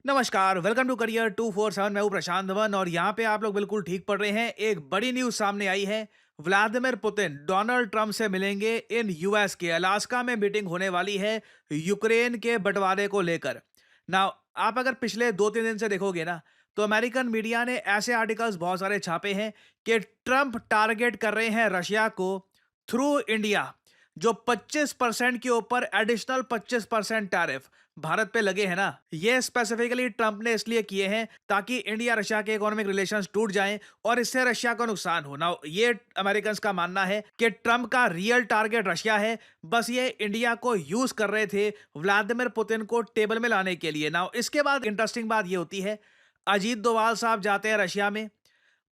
नमस्कार, welcome to career 247। मैं हूं प्रशांत धवन और यहाँ पे आप लोग बिल्कुल ठीक पढ़ रहे हैं। एक बड़ी न्यूज सामने आई है। व्लादिमीर पुतिन डोनाल्ड ट्रंप से मिलेंगे इन यूएस के अलास्का में। मीटिंग होने वाली है यूक्रेन के बंटवारे को लेकर। नाउ आप अगर पिछले 2-3 दिन से देखोगे ना, तो अमेरिकन मीडिया ने ऐसे आर्टिकल्स बहुत सारे छापे हैं कि ट्रंप टारगेट कर रहे हैं रशिया को थ्रू इंडिया। जो 25% के ऊपर एडिशनल 25% टैरिफ भारत पे लगे हैं ना, ये स्पेसिफिकली ट्रंप ने इसलिए किए हैं ताकि इंडिया रशिया के इकोनॉमिक रिलेशंस टूट जाएं और इससे रशिया को नुकसान हो ना। ये अमेरिकन का मानना है कि ट्रंप का रियल टारगेट रशिया है, बस ये इंडिया को यूज कर रहे थे व्लादिमीर पुतिन को टेबल में लाने के लिए ना। इसके बाद इंटरेस्टिंग बात ये होती है, अजीत डोभाल साहब जाते हैं रशिया में।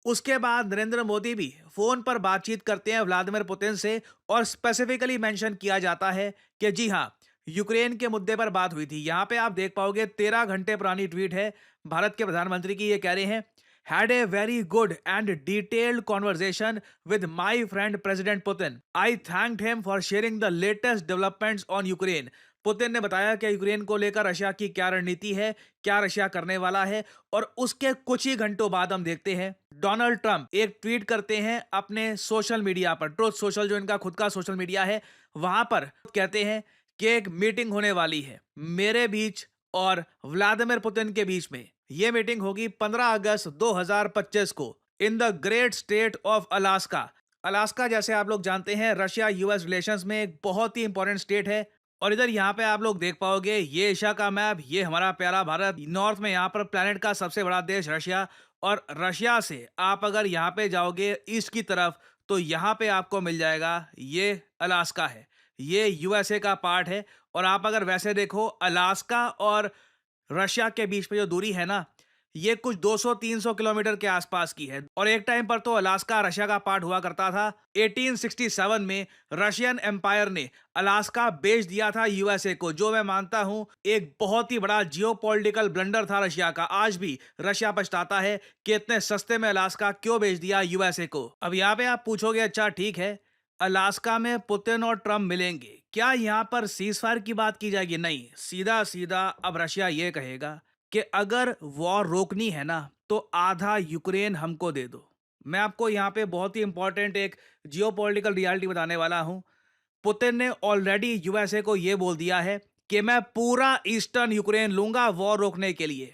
उसके बाद नरेंद्र मोदी भी फोन पर बातचीत करते हैं व्लादिमीर पुतिन से और स्पेसिफिकली मेंशन किया जाता है कि जी हां, यूक्रेन के मुद्दे पर बात हुई थी। यहां पे आप देख पाओगे 13 घंटे पुरानी ट्वीट है भारत के प्रधानमंत्री की। ये कह रहे हैं, had a very good and detailed conversation with my friend president Putin. I thanked him for sharing the latest developments on Ukraine. Putin ने बताया कि यूक्रेन को लेकर रशिया की क्या रणनीति है, क्या रशिया करने वाला है। और उसके कुछ ही घंटों बाद हम देखते हैं डोनाल्ड ट्रंप एक ट्वीट करते हैं अपने सोशल मीडिया पर, ट्रुथ सोशल जो इनका खुद का सोशल मीडिया है, वहां पर कहते हैं कि एक मीटिंग होने वाली है मेरे बीच और व्लादिमीर पुतिन के बीच में। यह मीटिंग होगी 15 अगस्त 2025 को in the great state of Alaska. Alaska, जैसे आप लोग जानते हैं, रशिया यूएस रिलेशंस में एक बहुत ही इंपॉर्टेंट स्टेट है। और इधर यहाँ पे आप लोग देख पाओगे, ये एशिया का मैप, ये हमारा प्यारा भारत, नॉर्थ में यहाँ पर प्लेनेट का सबसे बड़ा देश रशिया। और रशिया से आप अगर यहाँ पे जाओगे ईस्ट की तरफ, तो यहाँ पे आपको मिल जाएगा ये अलास्का है, ये यूएसए का पार्ट है। और आप अगर वैसे देखो, अलास्का और रशिया के बीच में जो दूरी है ना, ये कुछ 200-300 किलोमीटर के आसपास की है। और एक टाइम पर तो अलास्का रशिया का पार्ट हुआ करता था। 1867 में रशियन एम्पायर ने अलास्का बेच दिया था यूएसए को, जो मैं मानता हूं एक बहुत ही बड़ा जियोपॉलिटिकल ब्लंडर था रशिया का। आज भी रशिया पछताता है कि इतने सस्ते में अलास्का क्यों बेच दिया यूएसए को। अब यहाँ पे आप पूछोगे, अच्छा ठीक है, अलास्का में पुतिन और ट्रंप मिलेंगे, क्या यहाँ पर सीज फायर की बात की जाएगी? नहीं, सीधा सीधा अब रशिया ये कहेगा कि अगर वॉर रोकनी है ना, तो आधा यूक्रेन हमको दे दो। मैं आपको यहाँ पे बहुत ही इंपॉर्टेंट एक जियोपॉलिटिकल रियलिटी बताने वाला हूँ। पुतिन ने ऑलरेडी यूएसए को ये बोल दिया है कि मैं पूरा ईस्टर्न यूक्रेन लूंगा वॉर रोकने के लिए।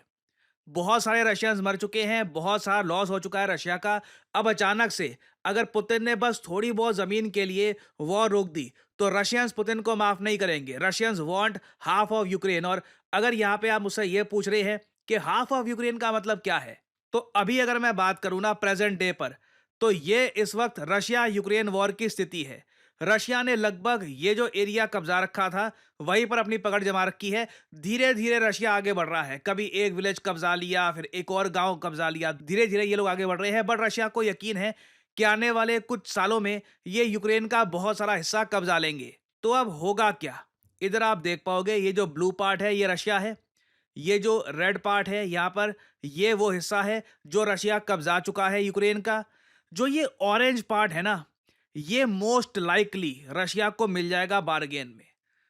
बहुत सारे रशियंस मर चुके हैं, बहुत सारा लॉस हो चुका है रशिया का। अब अचानक से अगर पुतिन ने बस थोड़ी बहुत जमीन के लिए वॉर रोक दी, तो रशियंस पुतिन को माफ नहीं करेंगे। Russians want half of Ukraine. और अगर यहाँ पे आप मुझसे ये पूछ रहे हैं कि हाफ ऑफ यूक्रेन का मतलब क्या है, तो अभी अगर मैं बात करूँ ना प्रेजेंट डे पर, तो ये इस वक्त रशिया यूक्रेन वॉर की स्थिति है। रशिया ने लगभग ये जो एरिया कब्जा रखा था, वहीं पर अपनी पकड़ जमा रखी है। धीरे धीरे रशिया आगे बढ़ रहा है। कभी एक विलेज कब्जा लिया, फिर एक और गांव कब्जा लिया। धीरे धीरे ये लोग आगे बढ़ रहे हैं। बट रशिया को यकीन है कि आने वाले कुछ सालों में ये यूक्रेन का बहुत सारा हिस्सा कब्जा लेंगे। तो अब होगा क्या? इधर आप देख पाओगे, ये जो ब्लू पार्ट है ये रशिया है, ये जो रेड पार्ट है यहाँ पर, ये वो हिस्सा है जो रशिया कब्जा चुका है यूक्रेन का। जो ये ऑरेंज पार्ट है ना, ये मोस्ट लाइकली रशिया को मिल जाएगा बार्गेन में।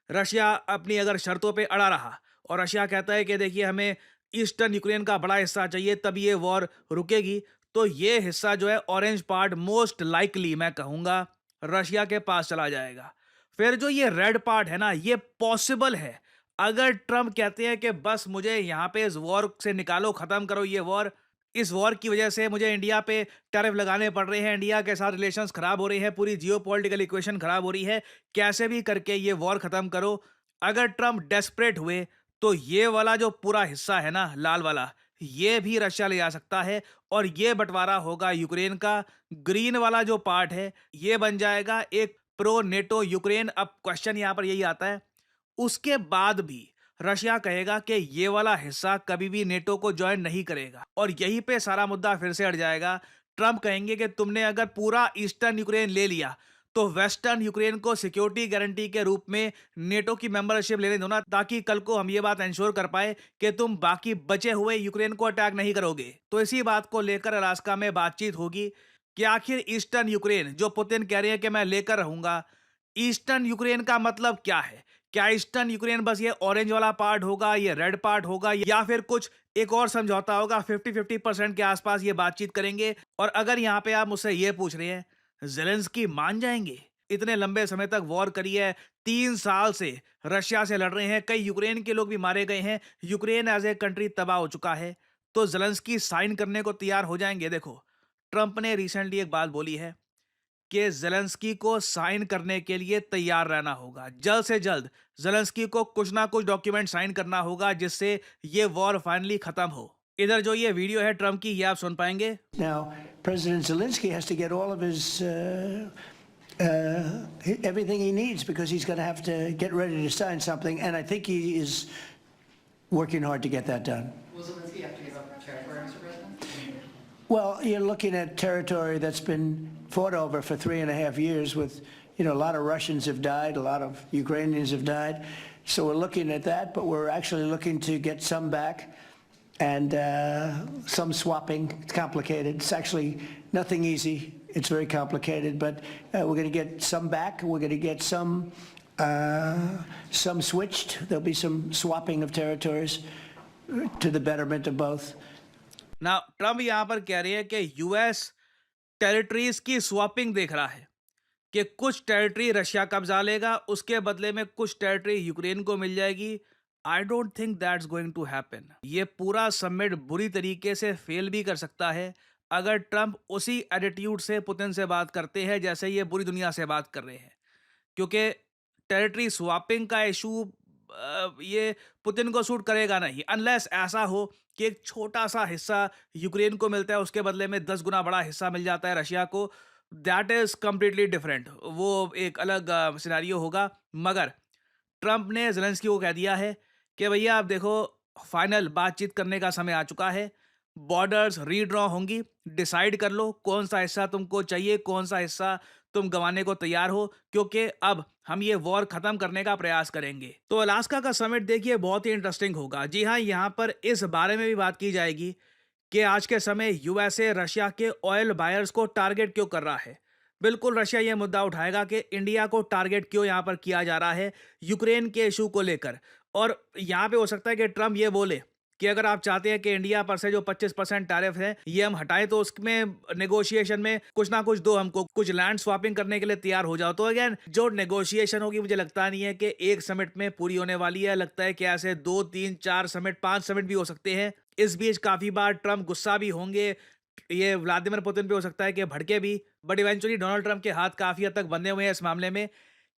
रशिया अपनी अगर शर्तों पे अड़ा रहा और रशिया कहता है कि देखिए हमें ईस्टर्न यूक्रेन का बड़ा हिस्सा चाहिए तब ये वॉर रुकेगी, तो ये हिस्सा जो है ऑरेंज पार्ट मोस्ट लाइकली मैं कहूंगा रशिया के पास चला जाएगा। फिर जो ये रेड पार्ट है ना, ये पॉसिबल है अगर ट्रम्प कहते हैं कि बस मुझे यहाँ पे इस वॉर से निकालो, खत्म करो ये वॉर। इस वॉर की वजह से मुझे इंडिया पे टैरिफ लगाने पड़ रहे हैं, इंडिया के साथ रिलेशंस खराब हो रहे हैं, पूरी जियोपॉलिटिकल इक्वेशन खराब हो रही है, कैसे भी करके ये वॉर खत्म करो। अगर ट्रम्प डेस्परेट हुए, तो ये वाला जो पूरा हिस्सा है ना, लाल वाला, ये भी रशिया ले जा सकता है और ये बंटवारा होगा यूक्रेन का। ग्रीन वाला जो पार्ट है, ये बन जाएगा एक प्रो नेटो यूक्रेन। अब क्वेश्चन यहां पर यही आता है, उसके बाद भी रशिया कहेगा कि ये वाला हिस्सा कभी भी नेटो को ज्वाइन नहीं करेगा और यहीं पे सारा मुद्दा फिर से अड़ जाएगा। ट्रम्प कहेंगे कि तुमने अगर पूरा ईस्टर्न यूक्रेन ले लिया, तो वेस्टर्न यूक्रेन को सिक्योरिटी गारंटी के रूप में नेटो की मेंबरशिप लेने दो ना, ताकि कल को हम ये बात इंश्योर कर पाए कि तुम बाकी बचे हुए यूक्रेन को अटैक नहीं करोगे। तो इसी बात को लेकर अलास्का में बातचीत होगी कि आखिर ईस्टर्न यूक्रेन जो पुतिन कह रहे हैं कि मैं लेकर रहूंगा, ईस्टर्न यूक्रेन का मतलब क्या है? क्या ईस्टर्न यूक्रेन बस ये ऑरेंज वाला पार्ट होगा, ये रेड पार्ट होगा, या फिर कुछ एक और समझौता होगा? 50-50% के आसपास ये बातचीत करेंगे। और अगर यहाँ पे आप मुझसे ये पूछ रहे हैं, ज़ेलेंस्की मान जाएंगे? इतने लंबे समय तक वॉर करी है, 3 साल से रशिया से लड़ रहे हैं, कई यूक्रेन के लोग भी मारे गए हैं, यूक्रेन एज ए कंट्री तबाह हो चुका है, तो ज़ेलेंस्की साइन करने को तैयार हो जाएंगे? देखो, ट्रंप ने रिसेंटली एक बात बोली है कि ज़ेलेंस्की को साइन करने के लिए तैयार रहना होगा। जल्द से जल्द ज़ेलेंस्की को कुछ ना कुछ डॉक्यूमेंट साइन करना होगा जिससे ये वॉर फाइनली खत्म हो। इधर जो ये वीडियो है ट्रंप की, ये आप सुन पाएंगे। Now, President Zelensky has to get all of his everything he needs because he's going to have to get ready to sign something, and I think he is working hard to get that done. Will Zelensky have to give up territory, Mr. President? Well, you're looking at territory that's been fought over for 3.5 years with, a lot of Russians have died, a lot of Ukrainians have died. So we're looking at that, but we're actually looking to get some back and some swapping. It's complicated. It's actually nothing easy. It's very complicated, but we're going to get some back. We're going to get some switched. There'll be some swapping of territories to the betterment of both. ना Trump यहां पर कह रहे हैं कि US territories की swapping देख रहा है कि कुछ टेरिटरी रशिया कब्जा लेगा, उसके बदले में कुछ टेरिटरी यूक्रेन को मिल जाएगी। I don't think that's going to happen. ये पूरा समिट बुरी तरीके से फेल भी कर सकता है अगर ट्रम्प उसी एटीट्यूड से पुतिन से बात करते हैं जैसे ये पूरी दुनिया से बात कर रहे हैं, क्योंकि टेरिटरी स्वैपिंग का इशू ये पुतिन को सूट करेगा नहीं, अनलेस ऐसा हो कि एक छोटा सा हिस्सा यूक्रेन को मिलता है, उसके बदले में 10 गुना बड़ा हिस्सा मिल जाता है रशिया को। दैट इज कंप्लीटली डिफरेंट, वो एक अलग सिनेरियो होगा। मगर ट्रंप ने ज़ेलेंस्की को कह दिया है कि भैया आप देखो, फाइनल बातचीत करने का समय आ चुका है, बॉर्डर्स रीड्रॉ होंगी, डिसाइड कर लो कौन सा हिस्सा तुमको चाहिए, कौन सा हिस्सा तुम गंवाने को तैयार हो, क्योंकि अब हम ये वॉर खत्म करने का प्रयास करेंगे। तो अलास्का का समिट देखिए बहुत ही इंटरेस्टिंग होगा। जी हाँ, यहाँ पर इस बारे में भी बात की जाएगी कि आज के समय यूएसए रशिया के ऑयल बायर्स को टारगेट क्यों कर रहा है। बिल्कुल रशिया ये मुद्दा उठाएगा कि इंडिया को टारगेट क्यों यहाँ पर किया जा रहा है यूक्रेन के इशू को लेकर। और यहाँ पे हो सकता है कि ट्रम्प ये बोले कि अगर आप चाहते हैं कि इंडिया पर से जो 25% टैरिफ है ये हम हटाएं, तो उसमें नेगोशिएशन में कुछ ना कुछ दो, हमको कुछ लैंड स्वैपिंग करने के लिए तैयार हो जाओ। तो अगेन जो नेगोशिएशन होगी, मुझे लगता नहीं है कि एक समिट में पूरी होने वाली है। लगता है कि ऐसे 2, 3, 4 समिट, 5 समिट भी हो सकते हैं। इस बीच काफी बार ट्रम्प गुस्सा भी होंगे, ये व्लादिमीर पुतिन पे हो सकता है कि भड़के भी, बट इवेंचुअली डोनाल्ड ट्रम्प के हाथ काफी हद तक बंधे हुए हैं इस मामले में,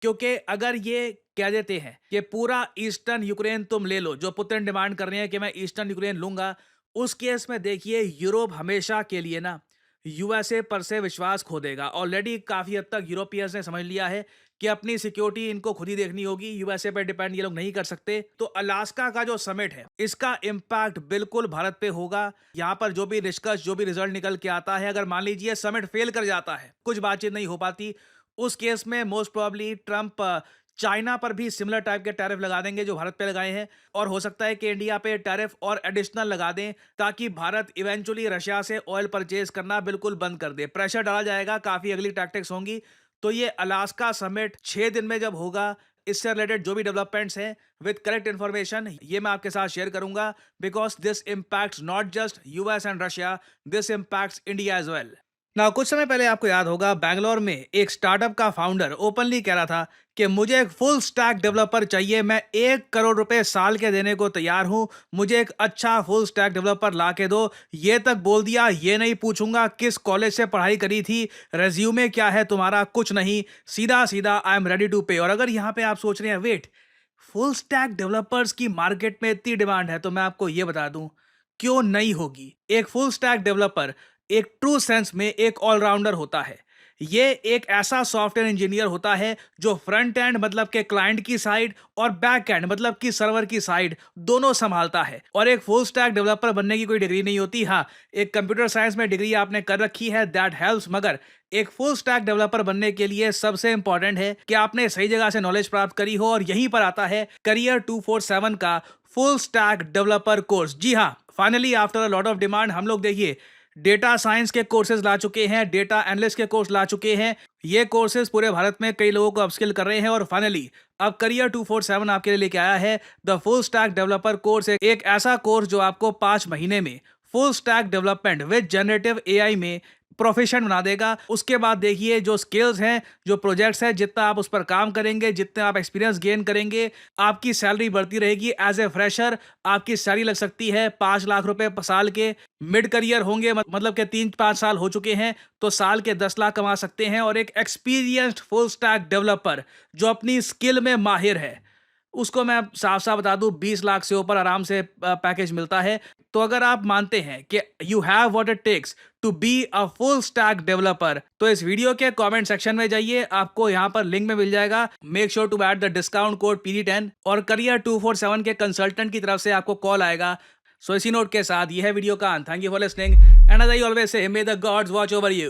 क्योंकि अगर ये कह देते हैं कि पूरा ईस्टर्न यूक्रेन तुम ले लो, जो पुतिन डिमांड कर रहे हैं कि मैं ईस्टर्न यूक्रेन लूंगा, उस केस में देखिए यूरोप हमेशा के लिए ना यूएसए पर से विश्वास खो देगा। ऑलरेडी काफी हद तक यूरोपियंस ने समझ लिया है कि अपनी सिक्योरिटी इनको खुद ही देखनी होगी, यूएसए पर डिपेंड ये लोग नहीं कर सकते। तो अलास्का का जो समिट है, इसका इम्पैक्ट बिल्कुल भारत पे होगा। यहाँ पर जो भी निष्कर्ष, जो भी रिजल्ट निकल के आता है, अगर मान लीजिए समिट फेल कर जाता है, कुछ बातचीत नहीं हो पाती, उस केस में मोस्ट प्रोबेबली ट्रम्प चाइना पर भी सिमिलर टाइप के टैरिफ लगा देंगे जो भारत पे लगाए हैं, और हो सकता है कि इंडिया पे टैरिफ और एडिशनल लगा दें ताकि भारत इवेंचुअली रशिया से ऑयल परचेज करना बिल्कुल बंद कर दे। प्रेशर डाला जाएगा, काफी अगली टैक्टिक्स होंगी। तो ये अलास्का समिट 6 दिन में जब होगा, इससे रिलेटेड जो भी डेवलपमेंट्स हैं विद करेक्ट इन्फॉर्मेशन ये मैं आपके साथ शेयर करूंगा, because this impacts not just US and Russia, this impacts India as well. ना कुछ समय पहले आपको याद होगा, बैंगलोर में एक स्टार्टअप का फाउंडर ओपनली कह रहा था कि मुझे एक फुल स्टैक डेवलपर चाहिए, मैं 1 करोड़ रुपए साल के देने को तैयार हूं, मुझे एक अच्छा फुल स्टैक डेवलपर ला के दो। ये तक बोल दिया, ये नहीं पूछूंगा किस कॉलेज से पढ़ाई करी थी, रेज्यूमे क्या है तुम्हारा, कुछ नहीं, सीधा सीधा आई एम रेडी टू पे। और अगर यहाँ पे आप सोच रहे हैं वेट, फुल स्टैक डेवलपर्स की मार्केट में इतनी डिमांड है, तो मैं आपको ये बता दूं क्यों नहीं होगी। एक फुल स्टैक डेवलपर एक ट्रू सेंस में एक ऑलराउंडर होता है। ये एक ऐसा सॉफ्टवेयर इंजीनियर होता है जो फ्रंट एंड मतलब के क्लाइंट की साइड और बैक एंड मतलब कि सर्वर की साइड दोनों संभालता है। और एक फुल स्टैक डेवलपर बनने की कोई डिग्री नहीं होती। हाँ, एक कंप्यूटर साइंस में डिग्री आपने कर रखी है, दैट हेल्प्स, मगर एक फुल स्टैक डेवलपर बनने के लिए सबसे इंपॉर्टेंट है कि आपने सही जगह से नॉलेज प्राप्त करी हो, और यहीं पर आता है करियर 247 का फुल स्टैक डेवलपर कोर्स। जी हाँ, finally after a lot of demand हम लोग देखिए डेटा साइंस के कोर्सेज ला चुके हैं, डेटा एनालिस्ट के कोर्स ला चुके हैं। ये कोर्सेज पूरे भारत में कई लोगों को अपस्किल कर रहे हैं और फाइनली अब करियर 247 आपके लिए लेके आया है the full stack developer course, एक ऐसा कोर्स जो आपको 5 महीने में full stack development with generative AI में प्रोफेशन बना देगा। उसके बाद देखिए जो स्किल्स हैं, जो प्रोजेक्ट्स हैं, जितना आप उस पर काम करेंगे, जितने आप एक्सपीरियंस गेन करेंगे, आपकी सैलरी बढ़ती रहेगी। एज ए फ्रेशर आपकी सैलरी लग सकती है 5 लाख रुपए साल के। मिड करियर होंगे मतलब कि 3-5 साल हो चुके हैं तो साल के 10 लाख कमा सकते हैं। और एक एक्सपीरियंस्ड फुल स्टैक डेवलपर जो अपनी स्किल में माहिर है, उसको मैं साफ साफ बता दूं 20 लाख से ऊपर आराम से पैकेज मिलता है। तो अगर आप मानते हैं कि you have what it takes to be a full stack developer तो इस वीडियो के कमेंट सेक्शन में जाइए, आपको यहां पर लिंक में मिल जाएगा। Make sure to add the discount code PD10 और करियर 247 के कंसल्टेंट की तरफ से आपको कॉल आएगा। सो इसी नोट के साथ यह है वीडियो का अंत। Thank you for listening and as I always say may the gods watch over you.